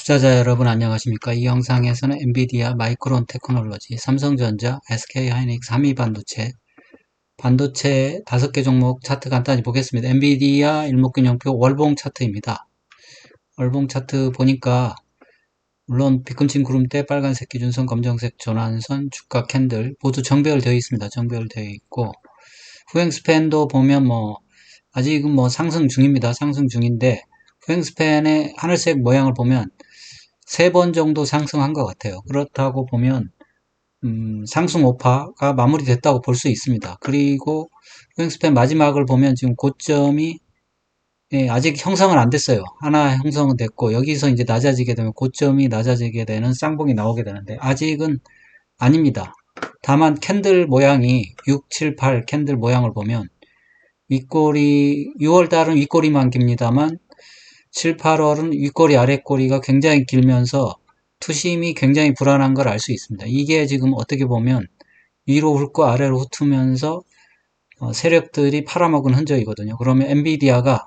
투자자 여러분 안녕하십니까? 이 영상에서는 엔비디아, 마이크론 테크놀로지, 삼성전자, SK하이닉스, 한미반도체, 반도체 5개 종목 차트 간단히 보겠습니다. 엔비디아 일목균형표 월봉 차트입니다. 월봉 차트 보니까 물론 비꿈친 구름대, 빨간색 기준선, 검정색 전환선, 주가 캔들 모두 정배열되어 있습니다. 정배열되어 있고 후행 스팬도 보면 아직은 상승 중입니다. 상승 중인데 후행 스팬의 하늘색 모양을 보면 3번 정도 상승한 것 같아요. 그렇다고 보면 상승 오파가 마무리됐다고 볼 수 있습니다. 그리고 후행스팬 마지막을 보면 지금 고점이 아직 형성은 안 됐어요. 하나 형성은 됐고 여기서 이제 낮아지게 되면 고점이 낮아지게 되는 쌍봉이 나오게 되는데 아직은 아닙니다. 다만 캔들 모양이 6, 7, 8 캔들 모양을 보면 윗꼬리 6월달은 윗꼬리만 깁니다만 7, 8월은 윗꼬리 아랫꼬리가 굉장히 길면서 투심이 굉장히 불안한 걸 알 수 있습니다. 이게 지금 어떻게 보면 위로 훑고 아래로 훑으면서 세력들이 팔아먹은 흔적이거든요. 그러면 엔비디아가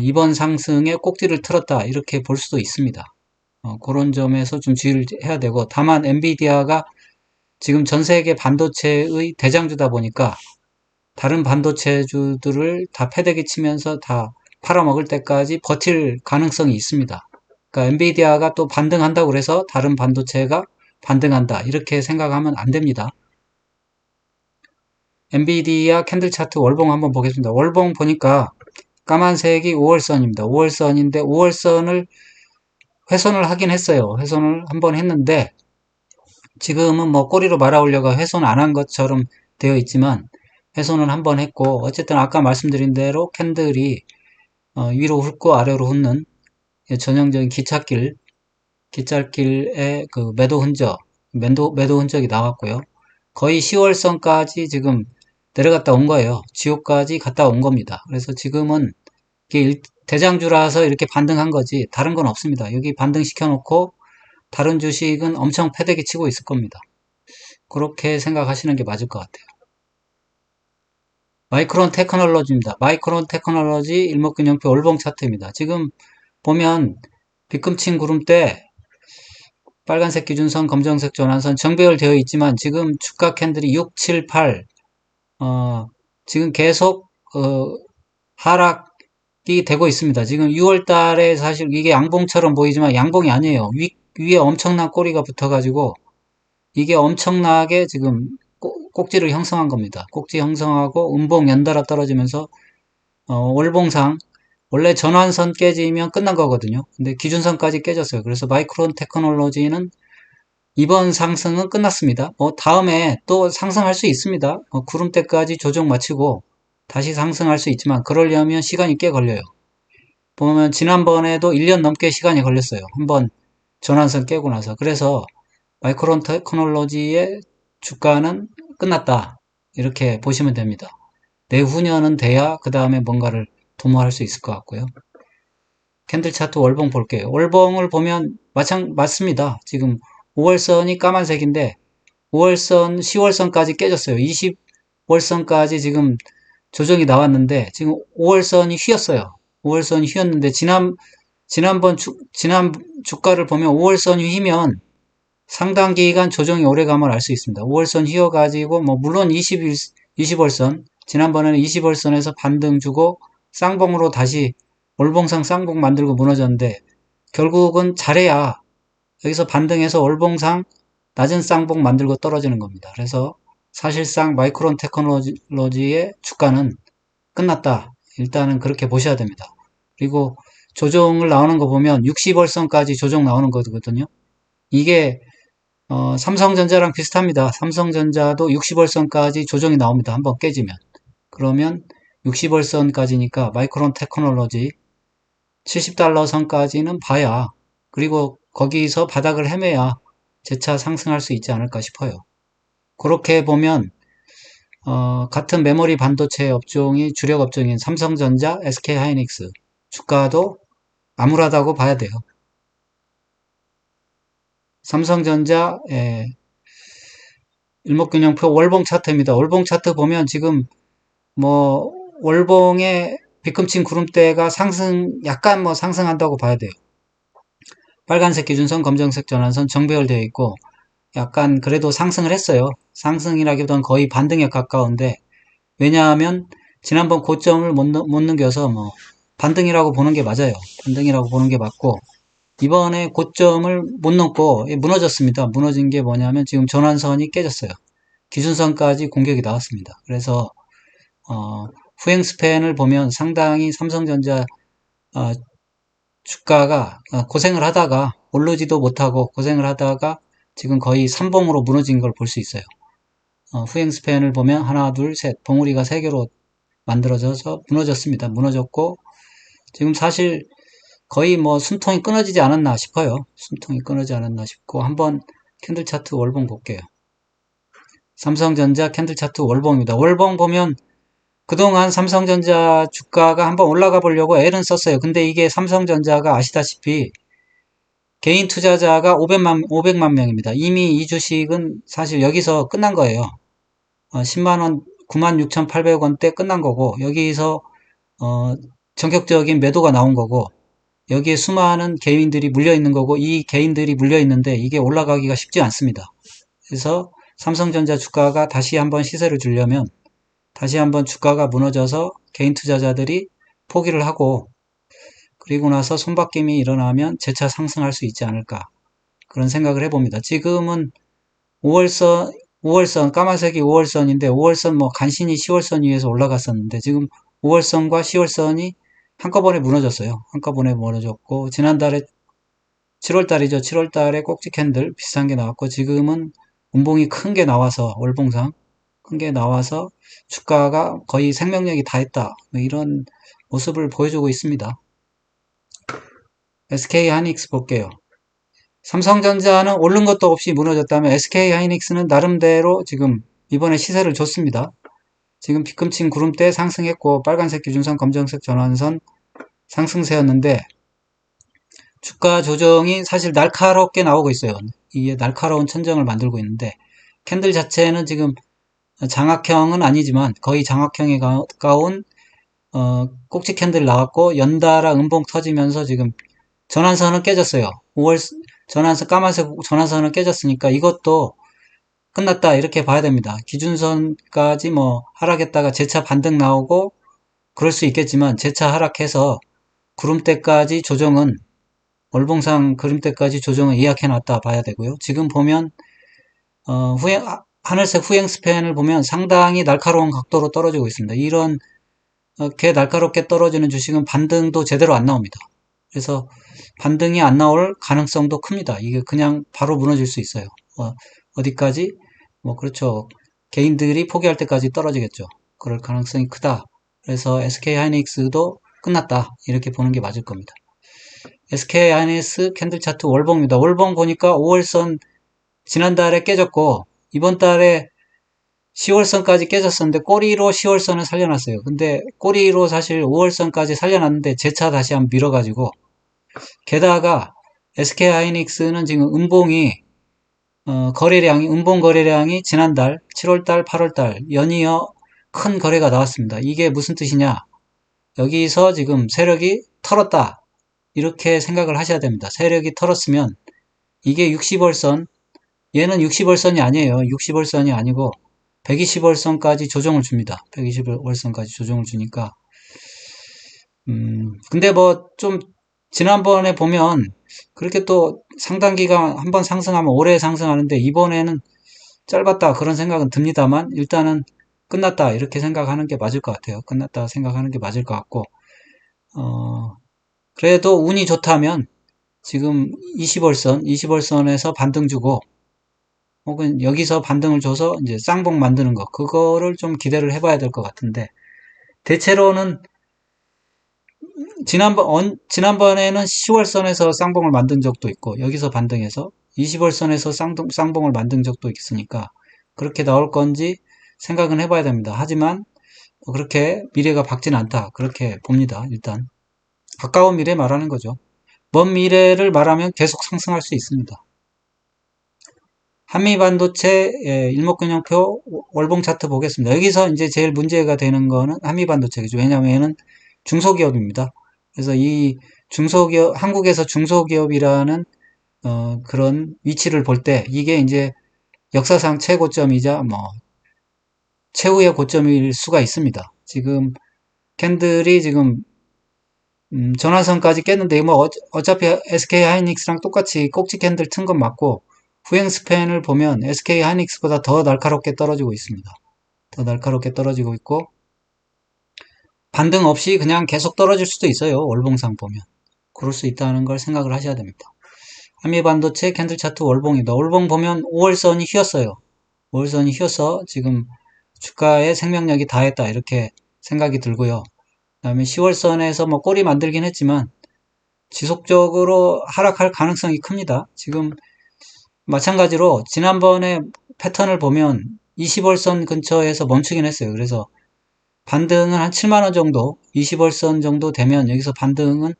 이번 상승에 꼭지를 틀었다 이렇게 볼 수도 있습니다. 그런 점에서 좀 주의를 해야 되고 다만 엔비디아가 지금 전 세계 반도체의 대장주다 보니까 다른 반도체주들을 다 패대기 치면서 다 팔아먹을 때까지 버틸 가능성이 있습니다. 그러니까 엔비디아가 또 반등한다고 그래서 다른 반도체가 반등한다 이렇게 생각하면 안 됩니다. 엔비디아 캔들 차트 월봉 한번 보겠습니다. 월봉 보니까 까만색이 5월선입니다. 5월선인데 5월선을 훼손을 하긴 했어요. 훼손을 한번 했는데 지금은 꼬리로 말아올려가 훼손 안 한 것처럼 되어 있지만 훼손을 한번 했고 어쨌든 아까 말씀드린 대로 캔들이 위로 훑고 아래로 훑는 전형적인 기찻길의 그 매도 흔적이 나왔고요. 거의 10월선까지 지금 내려갔다 온 거예요. 지옥까지 갔다 온 겁니다. 그래서 지금은 이게 대장주라서 이렇게 반등한 거지 다른 건 없습니다. 여기 반등시켜 놓고 다른 주식은 엄청 패대기 치고 있을 겁니다. 그렇게 생각하시는 게 맞을 것 같아요. 마이크론 테크놀로지입니다. 마이크론 테크놀로지 일목균형표 월봉 차트입니다. 지금 보면 빗금친 구름대 빨간색 기준선, 검정색 전환선 정배열되어 있지만 지금 주가 캔들이 6, 7, 8 지금 계속 하락이 되고 있습니다. 지금 6월 달에 사실 이게 양봉처럼 보이지만 양봉이 아니에요. 위에 엄청난 꼬리가 붙어가지고 이게 엄청나게 지금 꼭지를 형성한 겁니다. 꼭지 형성하고 음봉 연달아 떨어지면서 월봉상 원래 전환선 깨지면 끝난 거거든요. 근데 기준선까지 깨졌어요. 그래서 마이크론 테크놀로지는 이번 상승은 끝났습니다. 다음에 또 상승할 수 있습니다. 구름대까지 조정 마치고 다시 상승할 수 있지만 그러려면 시간이 꽤 걸려요. 보면 지난번에도 1년 넘게 시간이 걸렸어요. 한번 전환선 깨고 나서. 그래서 마이크론 테크놀로지의 주가는 끝났다. 이렇게 보시면 됩니다. 내후년은 돼야 그 다음에 뭔가를 도모할 수 있을 것 같고요. 캔들 차트 월봉 볼게요. 월봉을 보면 맞습니다. 지금 5월선이 까만색인데 5월선, 10월선까지 깨졌어요. 20월선까지 지금 조정이 나왔는데 지금 5월선이 휘었어요. 5월선이 휘었는데 지난 주가를 보면 5월선이 휘면 상당 기간 조정이 오래감을 알 수 있습니다. 5월선 휘어가지고 물론 20월선 지난번에는 20월선에서 반등 주고 쌍봉으로 다시 월봉상 쌍봉 만들고 무너졌는데 결국은 잘해야 여기서 반등해서 월봉상 낮은 쌍봉 만들고 떨어지는 겁니다. 그래서 사실상 마이크론 테크놀로지의 주가는 끝났다. 일단은 그렇게 보셔야 됩니다. 그리고 조정을 나오는 거 보면 60월선까지 조정 나오는 거거든요. 이게 삼성전자랑 비슷합니다. 삼성전자도 60월선까지 조정이 나옵니다. 한번 깨지면. 그러면 60월선까지니까 마이크론 테크놀로지 70달러 선까지는 봐야 그리고 거기서 바닥을 헤매야 재차 상승할 수 있지 않을까 싶어요. 그렇게 보면 같은 메모리 반도체 업종이 주력 업종인 삼성전자, SK하이닉스 주가도 암울하다고 봐야 돼요. 삼성전자 일목균형표 월봉 차트입니다. 월봉 차트 보면 지금 월봉의 비꿈친 구름대가 약간 상승한다고 봐야 돼요. 빨간색 기준선, 검정색 전환선 정배열되어 있고 약간 그래도 상승을 했어요. 상승이라기보다는 거의 반등에 가까운데 왜냐하면 지난번 고점을 못 넘겨서 뭐 반등이라고 보는 게 맞아요. 반등이라고 보는 게 맞고 이번에 고점을 못 넘고 무너졌습니다. 무너진 게 뭐냐면 지금 전환선이 깨졌어요. 기준선까지 공격이 나왔습니다. 그래서 후행 스팬을 보면 상당히 삼성전자 주가가 고생을 하다가 오르지도 못하고 고생을 하다가 지금 거의 삼봉으로 무너진 걸 볼 수 있어요. 후행 스팬을 보면 하나, 둘, 셋 봉우리가 세 개로 만들어져서 무너졌습니다. 무너졌고 지금 사실 거의 뭐 숨통이 끊어지지 않았나 싶어요. 숨통이 끊어지지 않았나 싶고 한번 캔들 차트 월봉 볼게요. 삼성전자 캔들 차트 월봉입니다. 월봉 보면 그동안 삼성전자 주가가 한번 올라가 보려고 애는 썼어요. 근데 이게 삼성전자가 아시다시피 개인 투자자가 500만 명입니다. 이미 이 주식은 사실 여기서 끝난 거예요. 10만원, 96,800원대 끝난 거고, 여기서, 전격적인 매도가 나온 거고, 여기에 수많은 개인들이 물려 있는 거고, 이 개인들이 물려 있는데 이게 올라가기가 쉽지 않습니다. 그래서 삼성전자 주가가 다시 한번 시세를 주려면, 다시 한번 주가가 무너져서 개인 투자자들이 포기를 하고, 그리고 나서 손바뀜이 일어나면 재차 상승할 수 있지 않을까. 그런 생각을 해봅니다. 지금은 5월선, 까만색이 5월선인데, 5월선 뭐 간신히 10월선 위에서 올라갔었는데, 지금 5월선과 10월선이 한꺼번에 무너졌어요. 한꺼번에 무너졌고, 지난달에 7월달이죠. 7월달에 꼭지 캔들 비슷한 게 나왔고, 지금은 운봉이 큰 게 나와서, 월봉상 큰 게 나와서 주가가 거의 생명력이 다했다. 뭐 이런 모습을 보여주고 있습니다. SK하이닉스 볼게요. 삼성전자는 오른 것도 없이 무너졌다면 SK하이닉스는 나름대로 지금 이번에 시세를 줬습니다. 지금 뒤꿈친 구름대 상승했고 빨간색 기준선, 검정색 전환선 상승세였는데 주가 조정이 사실 날카롭게 나오고 있어요. 이게 날카로운 천정을 만들고 있는데 캔들 자체는 지금 장악형은 아니지만 거의 장악형에 가까운 꼭지 캔들 나왔고 연달아 음봉 터지면서 지금 전환선은 깨졌어요. 5월 전환선 까만색 전환선은 깨졌으니까 이것도 끝났다 이렇게 봐야 됩니다. 기준선까지 뭐 하락했다가 재차 반등 나오고 그럴 수 있겠지만 재차 하락해서 구름대까지 조정은 월봉상 그림대까지 조정을 예약해 놨다 봐야 되고요. 지금 보면 하늘색 후행 스팬을 보면 상당히 날카로운 각도로 떨어지고 있습니다. 이런 게 날카롭게 떨어지는 주식은 반등도 제대로 안 나옵니다. 그래서 반등이 안 나올 가능성도 큽니다. 이게 그냥 바로 무너질 수 있어요. 어디까지? 뭐 그렇죠. 개인들이 포기할 때까지 떨어지겠죠. 그럴 가능성이 크다. 그래서 SK하이닉스도 끝났다. 이렇게 보는 게 맞을 겁니다. SK하이닉스 캔들 차트 월봉입니다. 월봉 보니까 5월선 지난달에 깨졌고 이번 달에 10월선까지 깨졌었는데 꼬리로 10월선을 살려놨어요. 근데 꼬리로 사실 5월선까지 살려놨는데 재차 다시 한번 밀어가지고 게다가 SK하이닉스는 지금 음봉이 음봉 거래량이 지난달 7월달 8월달 연이어 큰 거래가 나왔습니다. 이게 무슨 뜻이냐? 여기서 지금 세력이 털었다 이렇게 생각을 하셔야 됩니다. 세력이 털었으면 이게 60월선 얘는 60월선이 아니에요. 60월선이 아니고 120월선까지 조정을 줍니다. 120월선까지 조정을 주니까 근데 뭐 좀 지난번에 보면 그렇게 또 상당 기간 한번 상승하면 오래 상승하는데 이번에는 짧았다 그런 생각은 듭니다만 일단은 끝났다 이렇게 생각하는 게 맞을 것 같아요. 끝났다 생각하는 게 맞을 것 같고 그래도 운이 좋다면 지금 20월선에서 반등 주고 혹은 여기서 반등을 줘서 이제 쌍봉 만드는 거 그거를 좀 기대를 해봐야 될 것 같은데 대체로는 지난번에는 10월선에서 쌍봉을 만든 적도 있고 여기서 반등해서 20월선에서 쌍봉을 만든 적도 있으니까 그렇게 나올 건지 생각은 해봐야 됩니다. 하지만 그렇게 미래가 밝진 않다 그렇게 봅니다. 일단 가까운 미래 말하는 거죠. 먼 미래를 말하면 계속 상승할 수 있습니다. 한미반도체 일목균형표 월봉 차트 보겠습니다. 여기서 이제 제일 문제가 되는 거는 한미반도체죠. 왜냐하면 얘는 중소기업입니다. 그래서 이 중소기업, 한국에서 중소기업이라는 그런 위치를 볼 때 이게 이제 역사상 최고점이자 뭐 최후의 고점일 수가 있습니다. 지금 캔들이 지금 전화선까지 깼는데 뭐 어차피 SK 하이닉스랑 똑같이 꼭지 캔들 튼 건 맞고 후행 스팬을 보면 SK 하이닉스보다 더 날카롭게 떨어지고 있습니다. 더 날카롭게 떨어지고 있고 반등 없이 그냥 계속 떨어질 수도 있어요. 월봉상 보면. 그럴 수 있다는 걸 생각을 하셔야 됩니다. 한미반도체 캔들 차트 월봉입니다. 월봉 보면 5월선이 휘었어요. 5월선이 휘어서 지금 주가의 생명력이 다했다 이렇게 생각이 들고요. 그 다음에 10월선에서 뭐 꼬리 만들긴 했지만 지속적으로 하락할 가능성이 큽니다. 지금 마찬가지로 지난번에 패턴을 보면 20월선 근처에서 멈추긴 했어요. 그래서 반등은 한 7만원 정도, 20월선 정도 되면 여기서 반등은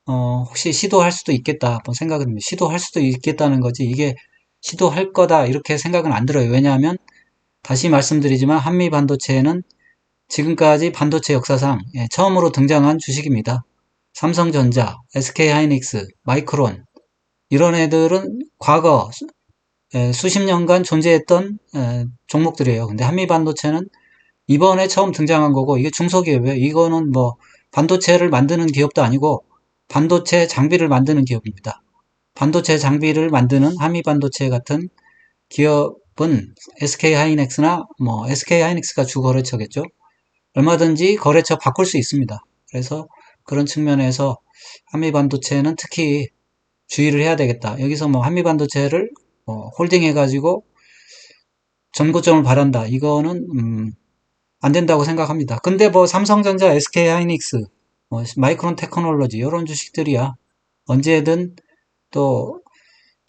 혹시 시도할 수도 있겠다 한번 생각은 듭니다. 시도할 수도 있겠다는 거지 이게 시도할 거다 이렇게 생각은 안 들어요. 왜냐하면 다시 말씀드리지만 한미 반도체는 지금까지 반도체 역사상 처음으로 등장한 주식입니다. 삼성전자, SK하이닉스, 마이크론 이런 애들은 과거 수십 년간 존재했던 종목들이에요. 근데 한미 반도체는 이번에 처음 등장한 거고 이게 중소기업이에요. 이거는 뭐 반도체를 만드는 기업도 아니고 반도체 장비를 만드는 기업입니다. 반도체 장비를 만드는 한미 반도체 같은 기업은 SK하이닉스나 뭐 SK하이닉스가 주 거래처겠죠. 얼마든지 거래처 바꿀 수 있습니다. 그래서 그런 측면에서 한미 반도체는 특히 주의를 해야 되겠다. 여기서 뭐 한미 반도체를 홀딩해가지고 전고점을 바란다. 이거는 안 된다고 생각합니다. 근데 뭐 삼성전자, SK하이닉스, 마이크론 테크놀로지 이런 주식들이야 언제든 또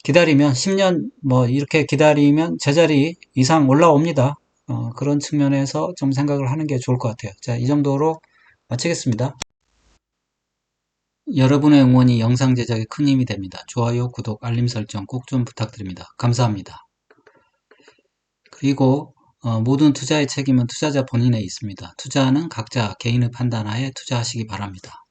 기다리면 10년 뭐 이렇게 기다리면 제자리 이상 올라옵니다. 그런 측면에서 좀 생각을 하는 게 좋을 것 같아요. 자, 이 정도로 마치겠습니다. 여러분의 응원이 영상 제작에 큰 힘이 됩니다. 좋아요, 구독, 알림 설정 꼭 좀 부탁드립니다. 감사합니다. 그리고 모든 투자의 책임은 투자자 본인에 있습니다. 투자는 각자 개인의 판단하에 투자하시기 바랍니다.